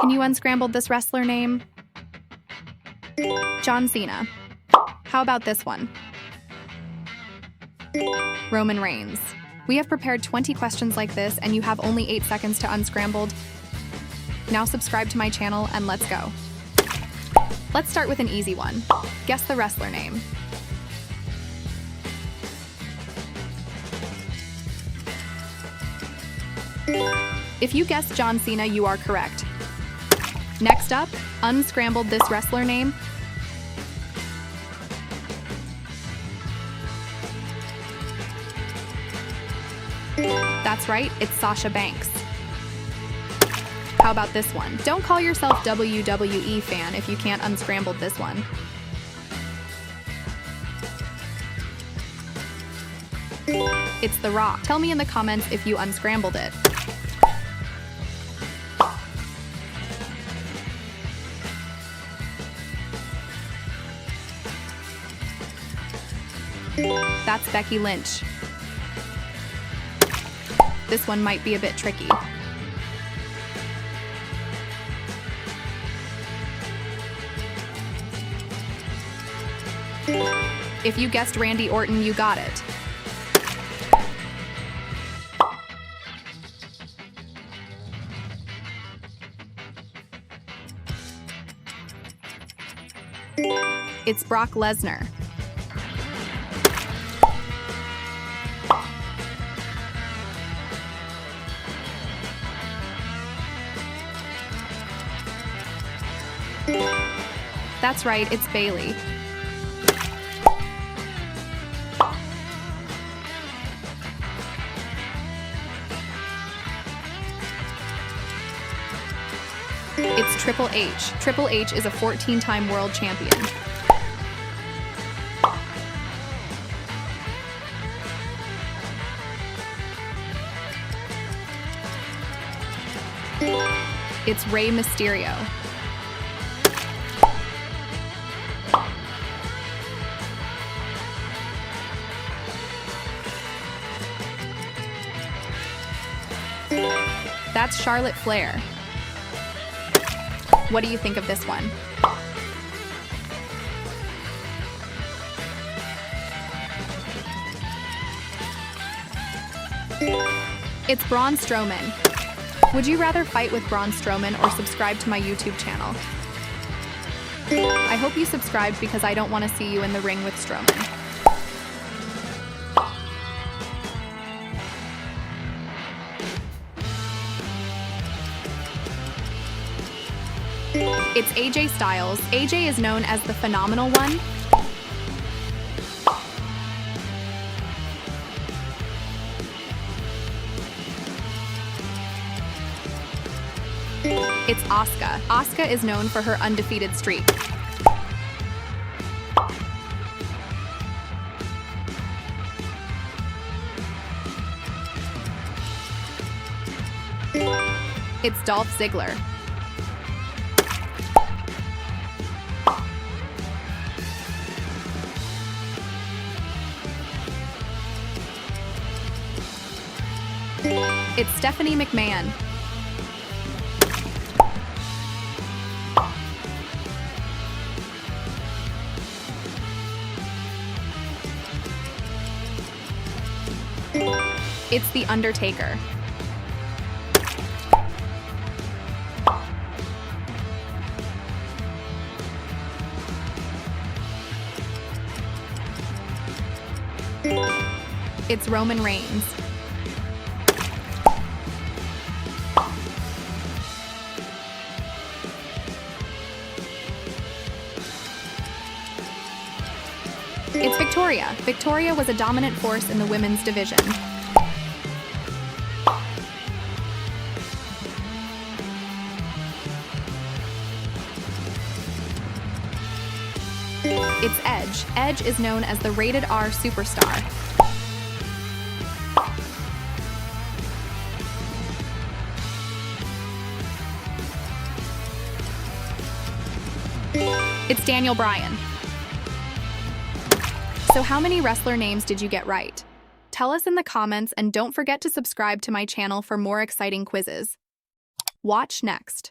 Can you unscramble this wrestler name? John Cena. How about this one? Roman Reigns. We have prepared 20 questions like this, and you have only 8 seconds to unscrambled. Now subscribe to my channel and let's go. Let's start with an easy one. Guess the wrestler name. If you guessed John Cena, you are correct. Next up, unscrambled this wrestler name. That's right, it's Sasha Banks. How about this one? Don't call yourself WWE fan if you can't unscramble this one. It's The Rock. Tell me in the comments if you unscrambled it. That's Becky Lynch. This one might be a bit tricky. If you guessed Randy Orton, you got it. It's Brock Lesnar. That's right, it's Bailey. It's Triple H. Triple H is a 14-time world champion. It's Rey Mysterio. That's Charlotte Flair. What do you think of this one? It's Braun Strowman. Would you rather fight with Braun Strowman or subscribe to my YouTube channel? I hope you subscribed because I don't want to see you in the ring with Strowman. It's AJ Styles. AJ is known as the Phenomenal One. It's Asuka. Asuka is known for her undefeated streak. It's Dolph Ziggler. It's Stephanie McMahon. It's The Undertaker. It's Roman Reigns. It's Victoria. Victoria was a dominant force in the women's division. It's Edge. Edge is known as the rated R superstar. It's Daniel Bryan. So how many wrestler names did you get right? Tell us in the comments and don't forget to subscribe to my channel for more exciting quizzes. Watch next.